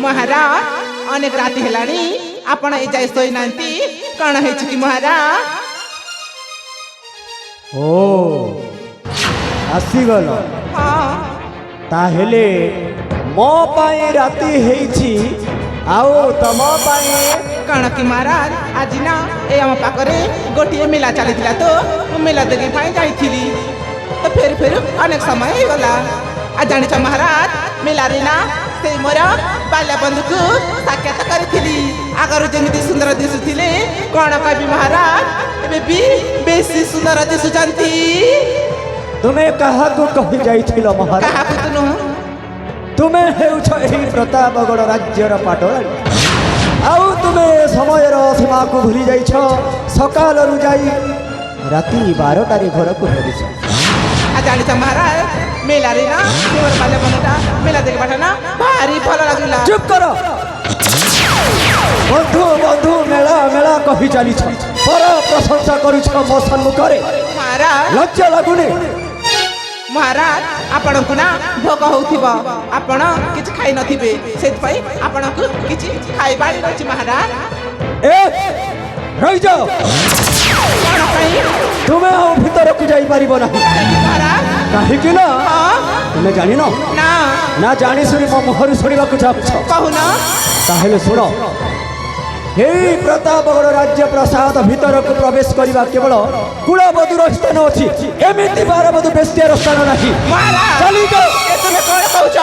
महाराज अनेक राति हेलानी आपण ए जाय सोई नांती कण हे कि महाराज ओ आसीगल हाँ ताहेले मो पाई राति हेछि आओ तम पाई कण कि महाराज आज ना ए आम पाखरे गोटे मेला चली तो मेला देखी पाई जाइथिली तो फेर अनेक समय हो गला आ जानि छ महाराज मेला रे ना से मोर बाल्य बंधु को साक्षात करी आगर जमी सुंदर दिशुले कौन कवि महाराज एबे भी बेसी सुंदर दिशुचंती तुम्हें कहा को कहि जाइथिलो महाराज कहा पुतनु तुम्हें हेउछ एही प्रतापगढ़ राज्यर पाटोराणी आउ तुम्हें समयर सीमा को भूली जाइछ सकाल रु जाई राति 12 टारे घर को फेरिछ आ जानि छ महाराज मेला रे ना मोर बाल्य बंधुटा मेला देख बाटा ना भारी भल लागिला चुप करो बंधु बंधु मेला मेला कहि चली छ पर प्रशंसा करू छ मो सम्मुखरे महाराज लज्जा लागुनी महाराज आपण को ना भोग होथिबो आपण किछ खाइ नथिबे सेत पई आपण को किछ खाइ बाड़ी रछि महाराज ए रहि जाओ कोन पई तुम्हें आओ भीतर को जाई परिबो नाही महाराज काहे कि ना हां तुम्हें जानि न ना ना जानि सुनि मो मुहर सुनिबा को चाहछ कहू ना ताहेले सुनो हे प्रतापगढ़ राज्य प्रसाद भीतर को प्रवेश करवा केवल कुलबधुर स्थान अछि एमिति बारबधु बेस्तियार स्थान नाही महाराज चली जाओ ए तुमे कोन कहूछ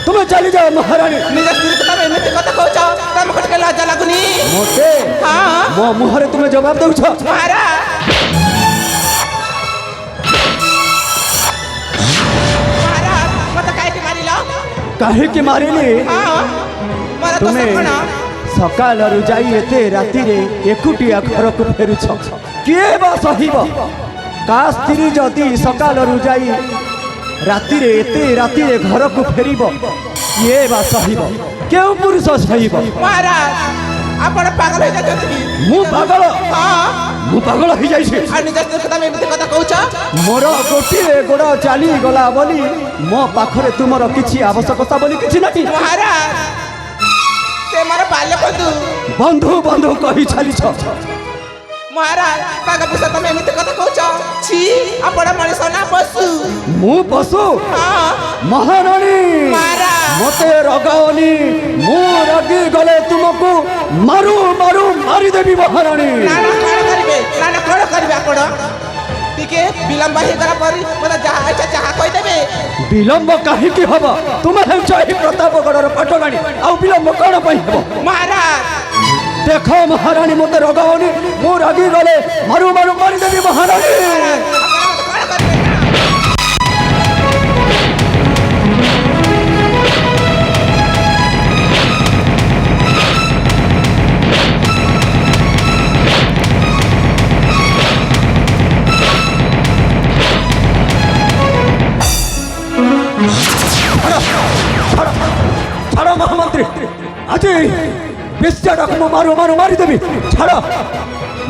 तुम्हें चली जाओ महारानी निज स्त्री को तमे एमिति कथा कहूछ तम खटके लज्जा लागुनी मोटे हां मो मुहर तुम्हें जवाब दउछ महाराज महाराज मत काहे के मारिलो काहे के मारिली हां मारा तो तुम्हें सपना सकाल रु जाई एते राति रे एकुटिया घर को फेरुछ किए बा सहिब का स्त्री जदि सकाल रु जाई राति रे एते राति रे घर को फेरिब किए बा सहिब केउ पुरुष सहिब महाराज आपण पागल हो जाछथि मु पागल हां मु पागल हो जाई छी आ निज स्त्री को तमे एमिति कथा कहूछ मोर गोटिए गोड़ चाली गला बोली मो पाखरे तुमर किछि आवश्यकता बोली किछि नाही महाराज से मारा बाल्य बंधु बंधु बंधु कहि छाली छ महाराज ताका पुसा तमे एमिति कथा कहूछ छी आपण मनिष ना पशु मु पशु हां महारानी महाराज मते रगाओनी मु रगी गले तुमको मारू मारू मारी देबी महारानी नाना कोन करिवे आपण टिके विलंब हे करा परी मते जहा इच्छा जहा कहि देबे विलंब काहे की हबा तुमे हे चाहि प्रतापगढ़ पाटगाणी आ विलंब कोन पई हबो महाराज देखो महारानी मते रगाओनी मु रगी गले मारू मारू मारी देबी महारानी छाड़ महामंत्री आज बेस्तियाटा को मारू मारू मारी देबी छाड़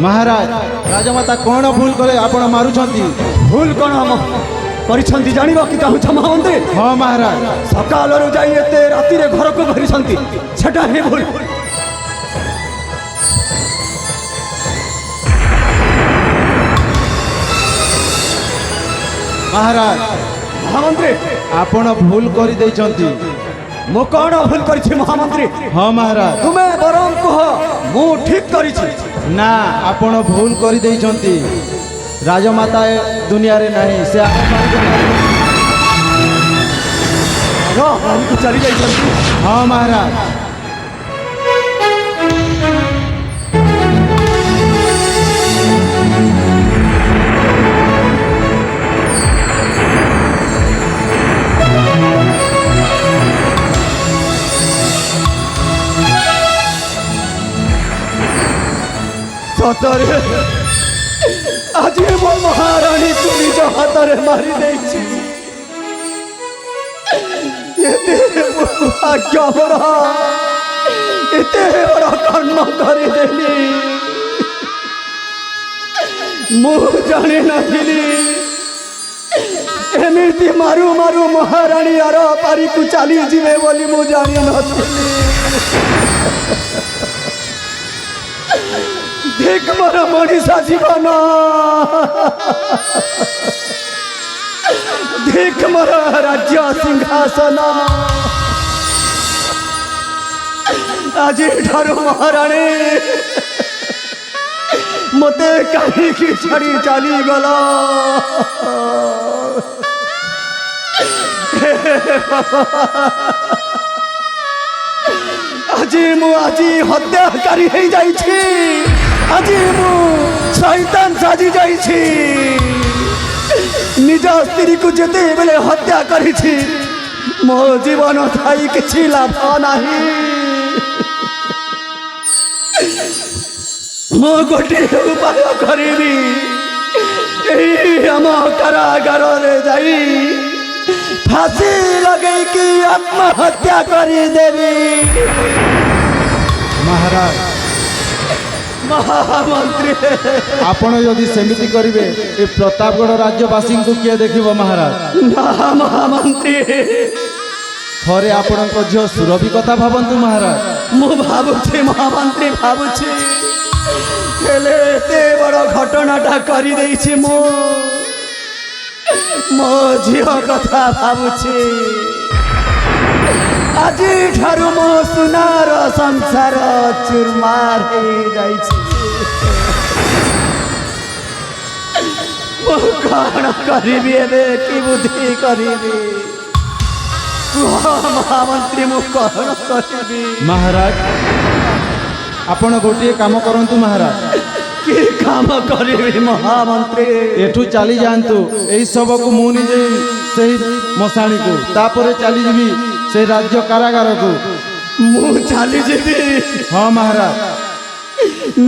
महाराज राजमाता कौन भूल करे आपण मारुछंती भूल कौन हम करिछंती जानिबा कि चाहूछ महामंत्री हाँ महाराज सकाल रु जाई एते राति रे घर को भरिछंती सेटा हे भूल महाराज महामंत्री आपण भूल करि दैछंती मो कौन भूल करिछि महामंत्री हाँ महाराज तुमे बरम कह मु ठीक करिछि ना आपण भूल करि दैछंती राजमाता ए दुनिया रे नहीं से हमको चली जाइछंती हाँ महाराज सतरे आज मो महारानी तू निज हाथ मारी देछि भाग्य बड़ा एते बड़ा कर्म करदेली मु जानी नथिली एमि ଏମିତି ମାରୁ ମାରୁ ମହାରାଣୀ ଆର ପାରିକୁ ଚାଲିଯିବେ ବୋଲି ମୁଁ ଜାଣିନଥିଲି। ଧିକ୍ ମୋର ମଣିଷ ଜୀବନ, ଧିକ୍ ମୋର ରାଜ୍ୟ ସିଂହାସନ। ଆଜିଠାରୁ ମହାରାଣୀ ମତେ କାହିଁକି ଛାଡ଼ି ଚାଲିଗଲ? ଆଜି ହତ୍ୟାକାରୀ ହେଇଯାଇଛି। ଆଜି ମୁଁ ଶୈତାନ ସାଜି ଯାଇଛି। ନିଜ ସ୍ତ୍ରୀକୁ ଯେତେବେଳେ ହତ୍ୟା କରିଛି ମୋ ଜୀବନ ଥାଇ କିଛି ଲାଭ ନାହିଁ। ମୁଁ ଗୋଟିଏ ଉପାୟ କରିବି, ଏଇ ଆମ କାରାଗାରରେ ଯାଇ ফাঁসি লগাইকি আত্মহত্যা করে দেবি। মহারাজ মহামন্ত্রী, ଆପଣ ଯଦି ସେମିତି କରିବେ ଏ ପ୍ରତାପଗଡ଼ ରାଜ୍ୟବାସୀଙ୍କୁ କିଏ ଦେଖିବ ମହାରାଜ? না মহামন্ত্রী, ଥରେ ଆପଣଙ୍କ ଝିଅ ସୁରଭି କଥା ଭାବନ୍ତୁ ମହାରାଜ। ମୁଁ ଭାବୁଛି ମହାମନ୍ତ୍ରୀ ଭାବୁଛି, ହେଲେ ଏତେ ବଡ଼ ଘଟଣାଟା କରିଦେଇଛି ମୁଁ। ମୋ ଝିଅ କଥା ଭାବୁଛି। ଆଜିଠାରୁ ମୋ ସୁନାର ସଂସାର ଚୁରମାର ହେଇଯାଇଛି। ମୁଁ କ'ଣ କରିବି ଏବେ, କି ବୁଦ୍ଧି କରିବି? କୁହ ମହାମନ୍ତ୍ରୀ, ମୁଁ କ'ଣ କରିବି? ମହାରାଜ ଆପଣ ଗୋଟିଏ କାମ କରନ୍ତୁ ମହାରାଜ। କି କାମ କରିବି ମହାମନ୍ତ୍ରୀ? ଏଠୁ ଚାଲି ଯାଆନ୍ତୁ, ଏଇ ଶବକୁ ମୁଁ ନିଜେ ସେହି ମଶାଣୀକୁ, ତାପରେ ଚାଲିଯିବି ସେହି ରାଜ୍ୟ କାରାଗାରକୁ। ମୁଁ ଚାଲିଯିବି? ହଁ ମହାରାଜ।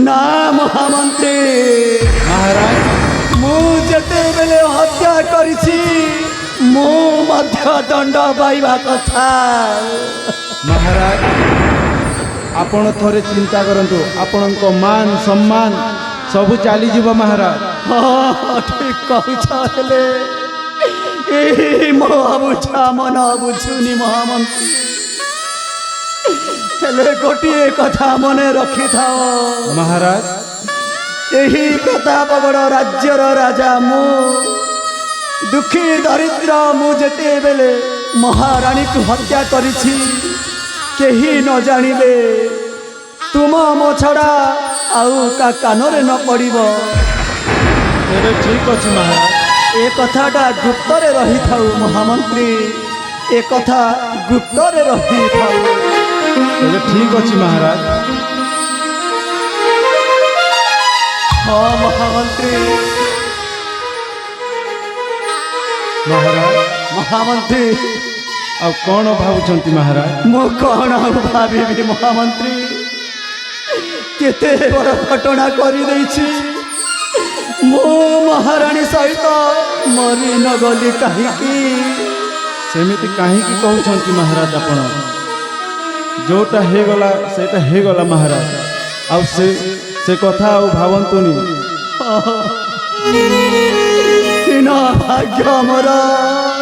ନା ମହାମନ୍ତ୍ରୀ, ମହାରାଜ ମୁଁ ଯେତେବେଳେ ହତ୍ୟା କରିଛି ମୁଁ ମଧ୍ୟ ଦଣ୍ଡ ପାଇବା କଥା। ମହାରାଜ ଆପଣ ଥରେ ଚିନ୍ତା କରନ୍ତୁ, ଆପଣଙ୍କ ମାନ ସମ୍ମାନ ସବୁ ଚାଲିଯିବ ମହାରାଜ। ହଁ ଠିକ କହୁଛ, ହେଲେ ଏଇ ମୋ ବୁଝା ମନ ବୁଝୁନି ମହାମନ୍ତ୍ରୀ। ହେଲେ ଗୋଟିଏ କଥା ମନେ ରଖିଥାଅ ମହାରାଜ। ଏହି ପ୍ରତାପଗଡ଼ ରାଜ୍ୟର ରାଜା ମୁଁ। ଦୁଃଖୀ ଦରିଦ୍ର ମୁଁ ଯେତେବେଳେ ମହାରାଣୀକୁ ହତ୍ୟା କରିଛି କେହି ନ ଜାଣିବେ, ତୁମ ମୋ ଛଡ଼ା ଆଉ କା କାନରେ ନ ପଡ଼ିବ। ଏବେ ଠିକ ଅଛି ମହାରାଜ। ଏ କଥାଟା ଗୁପ୍ତରେ ରହିଥାଉ ମହାମନ୍ତ୍ରୀ, ଏ କଥା ଗୁପ୍ତରେ ରହିଥାଉ। ଏବେ ଠିକ ଅଛି ମହାରାଜ। ହଁ ମହାମନ୍ତ୍ରୀ। ମହାରାଜ ମହାମନ୍ତ୍ରୀ, ଆଉ କ'ଣ ଭାବୁଛନ୍ତି ମହାରାଜ? ମୁଁ କ'ଣ ଆଉ ଭାବିବି ମହାମନ୍ତ୍ରୀ? କେତେ ବଡ଼ ଘଟଣା କରିଦେଇଛି। ମୁଁ ମହାରାଣୀ ସହିତ ମରି ନ ଗଲି କାହିଁକି? ସେମିତି କାହିଁକି କହୁଛନ୍ତି ମହାରାଜ? ଆପଣ ଯୋଉଟା ହେଇଗଲା ସେଇଟା ହେଇଗଲା ମହାରାଜ, ଆଉ ସେ କଥା ଆଉ ଭାବନ୍ତୁନି। ହୀନ ଭାଗ୍ୟ ମୋର,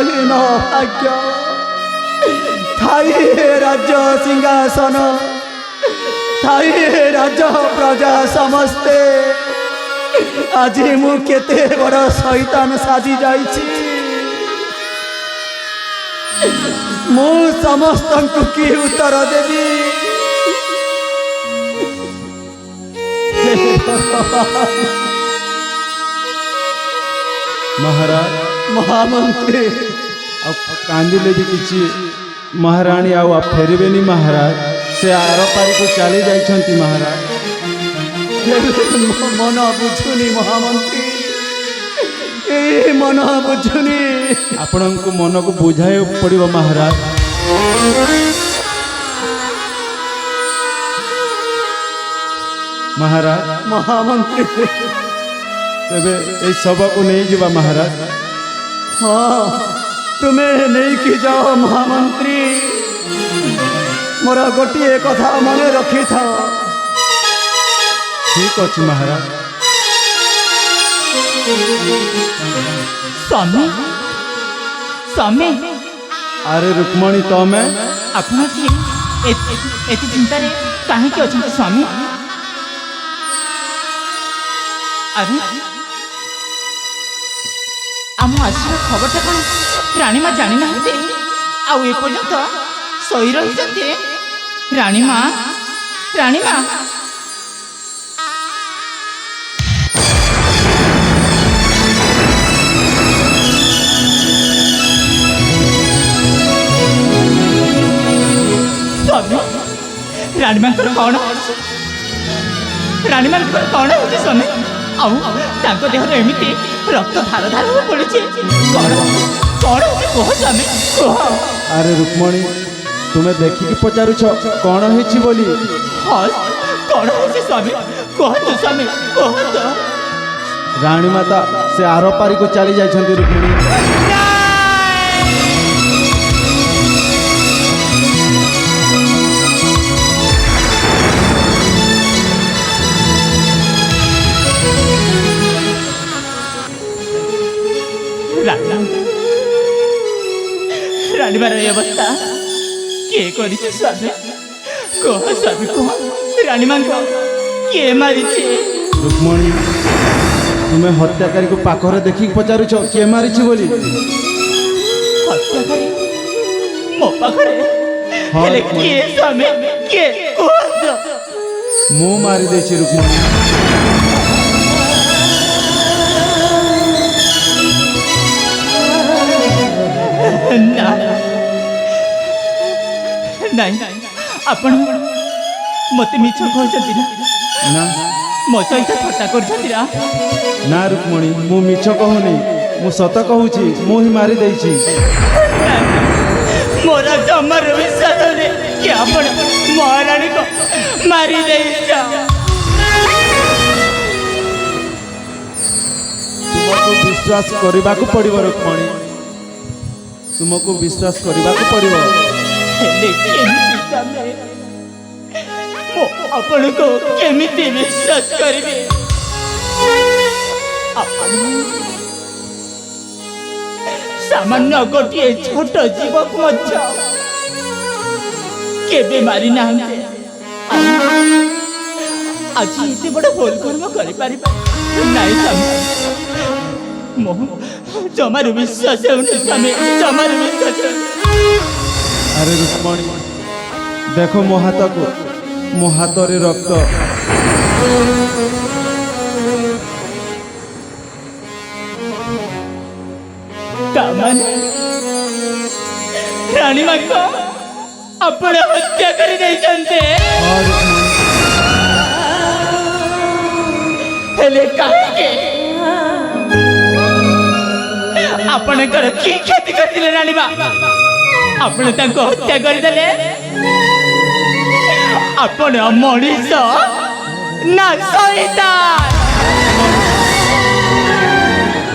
ହୀନ ଭାଗ୍ୟ। ଥାଇ ରାଜ୍ୟ ସିଂହାସନ, ଥାଇ ରାଜ ପ୍ରଜା ସମସ୍ତେ, ଆଜି ମୁଁ କେତେ ବଡ଼ ଶୈତାନ ସାଜି ଯାଇଛି। ମୁଁ ସମସ୍ତଙ୍କୁ କି ଉତ୍ତର ଦେବି? ମହାରାଜ ମହାମନ୍ତ୍ରୀ, ଆଉ କାନ୍ଦିଲେ ବି କିଛି ମହାରାଣୀ ଆଉ ଫେରିବେନି ମହାରାଜ। ସେ ଆର ପାରିକୁ ଚାଲି ଯାଇଛନ୍ତି ମହାରାଜ। ମନ ବୁଝୁନି ମହାମନ୍ତ୍ରୀ, ଏଇ ମନ ବୁଝୁନି। ଆପଣଙ୍କୁ ମନକୁ ବୁଝାଇବାକୁ ପଡ଼ିବ ମହାରାଜ। ମହାରାଜ ମହାମନ୍ତ୍ରୀ, ତେବେ ଏଇ ଶବକୁ ନେଇଯିବା ମହାରାଜ। ହଁ ତୁମେ ନେଇକି ଯାଅ ମହାମନ୍ତ୍ରୀ। ମୋର ଗୋଟିଏ କଥା ମନେ ରଖିଥାଅ। ଠିକ ଅଛି ମହାରାଜ। ସ୍ୱାମୀ स्वामी अरे रुक्मणी तमें ଆପଣ ଏତେ ଚିନ୍ତାରେ କାହିଁକି ଅଛନ୍ତି ସ୍ୱାମୀ? ଆରେ ଆମ ଆସିବା ଖବରଟା କ'ଣ ରାଣୀମା ଜାଣିନାହାନ୍ତି? ଆଉ ଏପର୍ଯ୍ୟନ୍ତ ଶୋଇ ରହିଛନ୍ତି? ରାଣୀମା ରାଣୀମା ରାଣୀମାଙ୍କର କ'ଣ ରାଣୀମାଙ୍କର କ'ଣ ହେଉଛି ସ୍ୱାମୀ? ଆଉ ତାଙ୍କ ଦେହରେ ଏମିତି ରକ୍ତ ଧାର ଧାର ହୋଇ ପଡ଼ିଛି। କ'ଣ କ'ଣ ହେଉଛି କୁହ ସ୍ୱାମୀ କୁହ। अरे रुक्मणी तुम्हें देखिकी पचारुछ कौन होइछि बोली? ହଁ କ'ଣ ହେଉଛି ସ୍ୱାମୀ କୁହନ୍ତୁ ସ୍ୱାମୀ କୁହନ୍ତୁ। रानी माता से आर पारी को चली जाइछन्ति रुक्मणी। ରାଣୀମାର ଏ ଅବସ୍ଥା କିଏ କରିଛି ସ୍ୱାମୀ କୁହ ସ୍ୱାମୀ କୁହ। ରାଣୀମାଙ୍କୁ କିଏ ମାରିଛି? रुक्मणी तुम्हें हत्याकारी को पाखरे देखिक पचारुछ किए मारिछि बोली? ହତ୍ୟାକାରୀ ମୋ ପାଖରେ ହଁ, ହେଲେ କିଏ ସ୍ୱାମୀ କିଏ କୁହନ୍ତୁ। मु मारी देछि रुक्मणी। ନାଇଁ ଆପଣ ମୋତେ ମିଛ କହୁଛନ୍ତି ନା? ना ମୋ ସହିତ ଥଟ୍ଟା କରୁଛନ୍ତି ନା? ना रुक्मणी मु मिछ कहूनी मु सत कहूछि मु ही मारी देछि। ମୋର ଜମାରୁ ବିଶ୍ୱାସ ହଉନି କି ଆପଣ ମହାରାଣୀକୁ ମାରି ଦେଇଛ। तुमको विश्वास करने को पड़ो रुक्मणी तुमको विश्वास करने को पड़ो। ହେଲେ କେମିତି ସ୍ୱାମୀ ମୁଁ ଆପଣଙ୍କୁ କେମିତି ବିଶ୍ୱାସ କରିବି? ଆପଣ ସାମାନ୍ୟ ଗୋଟିଏ ଛୋଟ ଜୀବକୁ ମଧ୍ୟ କେବେ ମାରି ନାହାନ୍ତି। ଆଜି ଏତେ ବଡ଼ ଭୁଲ କର୍ମ କରିପାରିବେ ନାଇଁ ସ୍ୱାମୀ। ମୁଁ ଜମାରୁ ବିଶ୍ୱାସ ହେଉନି ସ୍ୱାମୀ ଜମାରୁ ବିଶ୍ୱାସ ହେଉନି। अरे रुक्मणी देखो मो हाथ को मो हाथ रे रक्त ତାମାନେ ରାଣୀମାଙ୍କୁ ଆପଣ ହତ୍ୟା କରି ଦେଇଛନ୍ତି। और ହେଲେ କାହିଁକି? ଆପଣଙ୍କର କି କ୍ଷତି କରିଥିଲେ ରାଣୀମା? ଆପଣ ତାଙ୍କୁ ହତ୍ୟା କରିଦେଲେ। ଆପଣ ମଣିଷ ନା ଶୈତାନ?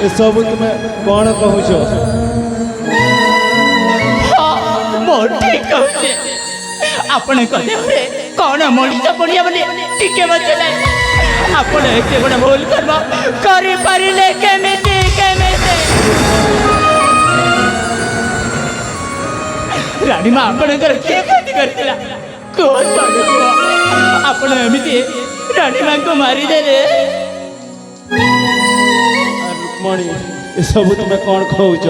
ये सब तुम्हें कौन कहूछ? ମୁଁ ଠିକ କହୁଛି। ଆପଣଙ୍କ ଦେହରେ କ'ଣ ମଣିଷ ପଡ଼ିଆ ବୋଲି ଟିକେ ମଧ୍ୟ ନାହିଁ। ଆପଣ ଏତେ ବଡ଼ ଭୁଲ କର୍ମ କରିପାରିଲେ କେମିତି କେମିତି? ରାଣୀମା ଆପଣଙ୍କର କିଏ କ୍ଷତି କରିଥିଲା କୁହ ସ୍ୱାମୀ କୁହ। ଆପଣ ଏମିତି ରାଣୀମାଙ୍କୁ ମାରିଦେଲେ। रुक्मणी ये सब तुम्हें कौन कहूछ?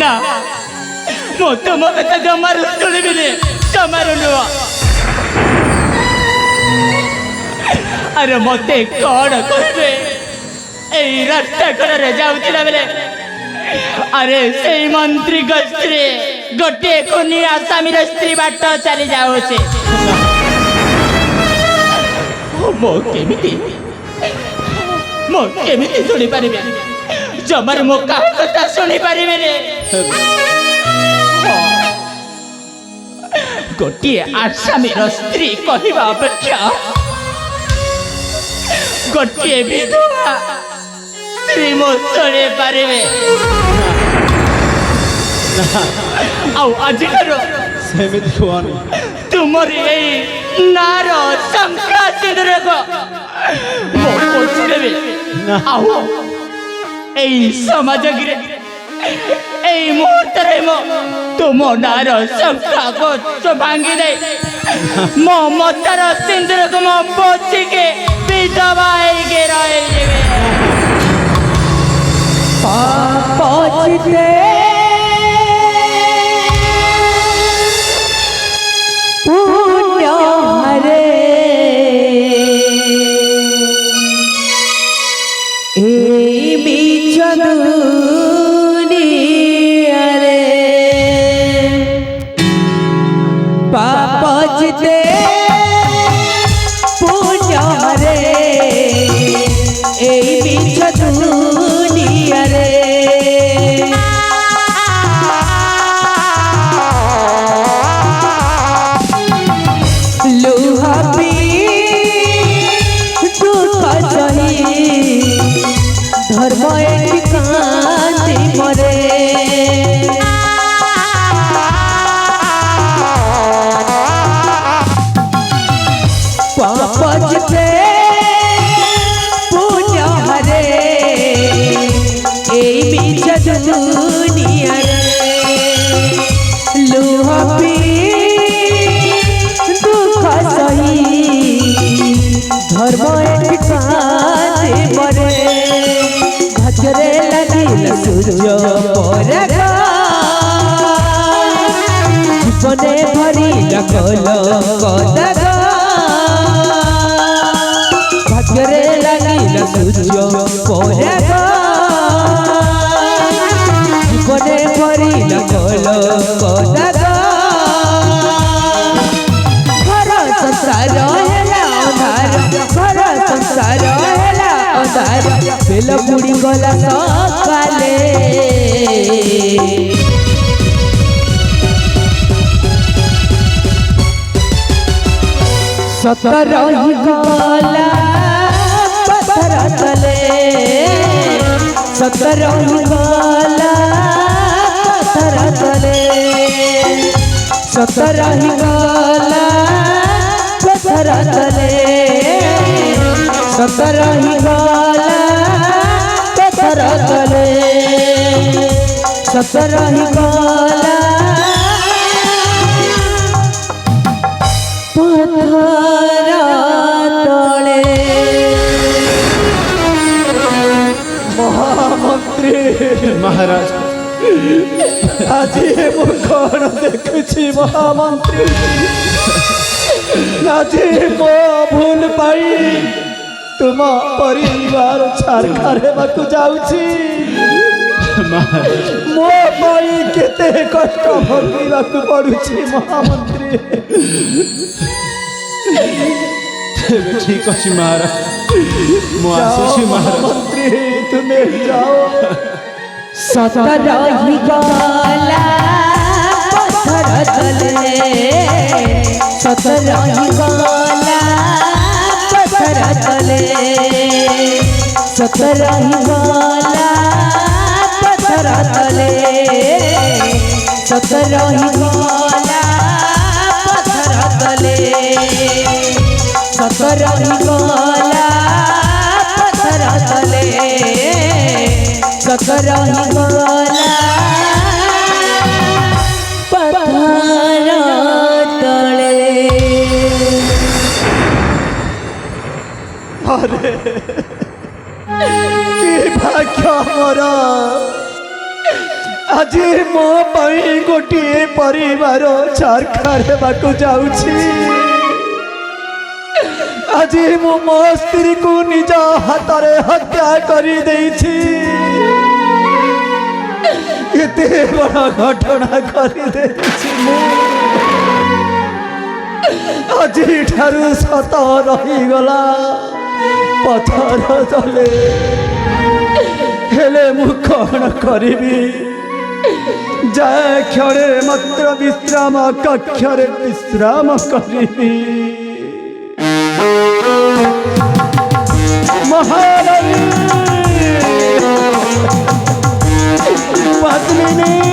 ନା ମୁଁ ତୁମ କଥା ଜମାରୁ ଶୁଣିବିନି ଜମାରୁ ନୁହଁ। ଆରେ ମୋତେ କ'ଣ କହିବେ? ଏଇ ରାସ୍ତା କଡ଼ରେ ଯାଉଥିଲା ବେଳେ ଆରେ ସେଇ ମନ୍ତ୍ରୀଙ୍କ ସ୍ତ୍ରୀ ଗୋଟିଏ କୁନି ଆସାମୀର ସ୍ତ୍ରୀ ବାଟ ଚାଲି ଯାଉଛି। ମୁଁ କେମିତି ଶୁଣିପାରିବି? ଜମାରୁ ମୋ କାହା କଥା ଶୁଣିପାରିବିନି। ଗୋଟିଏ ଆସାମୀର ସ୍ତ୍ରୀ କହିବା ଅପେକ୍ଷା ଗୋଟିଏ ବିଧବା ସ୍ତ୍ରୀ ମୁଁ ଶୁଣିପାରିବି। ଆଉ ଆଜିଠାରୁ ସେମିତି କୁହନି। ତୁମରି ଏଇ ନାର ଶଙ୍ଖା ସିନ୍ଦୁରକୁ ମୁଁ ପୋଛିଦେବି। ଆଉ এই সমাজগিরে এই মুহূর্তে তুম নার শঙ্কা গোচ্ছ ভাঙ্গি দেই মো মতার সিন্দুরকে মো বচিকে বিধবা হইকে রহিଯିবে পচিতে পুণ্য হরে এই বিচ দুনিয়ারে পচিতে পুণ্য হরে এই বিচ দুনিয়ারে লুহাবি দুঃখ সহি ধর্ম কান্তি মরে পচিতে পুণ্য হরে এই বিচ দুনিয়ারে লুহাবি দুঃখ সহি ধর্ম কান্তি মরে ভাগ্যরে লাগিল সূর্য পরাগ জীবনে ভরিল কলঙ্ক ভাগ্যরে লাগিল সূর্য পরাগ জীবনে ভরিল কলঙ্ক ঘর সংসার হেলা অন্ধার ঘর সংসার হেলা অন্ধার বেল বুড়ি গলা সকালে সতর গলা পথর তলে সতর গলা পথর তলে সতর গলা পথর তলে সতর গলা পথর তলে সতর গলা পথর তলে মহামন্ত্রী মহারাজ আজি মু কଣ দেখুছি মহামন্ত্রী আজি ମୋ ଭୁଲ ପାଇ ତୁମ ପରିବାର ଛାରଖାର ହେବାକୁ ଯାଉଛି ମହାରାଜ ମୋ ପାଇଁ କେତେ କଷ୍ଟ ଭୋଗିବାକୁ ପଡୁଛି ମହାମନ୍ତ୍ରୀ ତେବେ ଠିକ ଅଛି ମହାରାଜ ମୁଁ ଆସୁଛି ମହାରାଜ ମନ୍ତ୍ରୀ ତୁମେ ଯାଅ ସତର ଗଲା ପଥର ତଲେ ସତର ଗଲା ପଥର ତଲେ ସତର ଗଲା ପଥର ତଲେ ସତର ଗଲା ପଥର ତଲେ ସତର ଗଲା ପଥର ତଲେ ସତର ଗଲା ପଥର ତଳେ আরে কি ভাগ্য মোর আজি ମୋ ପାଇଁ ଗୋଟିଏ ପରିବାର ଛାରଖାର ହେବାକୁ ଯାଉଛି ଆଜି ମୁଁ ମୋ ସ୍ତ୍ରୀକୁ ନିଜ ହାତରେ ହତ୍ୟା କରିଦେଇଛି ଏତେ ବଡ଼ ଘଟଣା କରିଦେଇଛି ମୁଁ ଆଜିଠାରୁ ସତ ରହିଗଲା ପଥର ତଳେ ହେଲେ ମୁଁ କ'ଣ କରିବି ଯାଏ କ୍ଷଣେ ମାତ୍ର ବିଶ୍ରାମ କକ୍ଷରେ ବିଶ୍ରାମ କରିବି ମହାରାଣୀ ପଦ୍ମିନୀ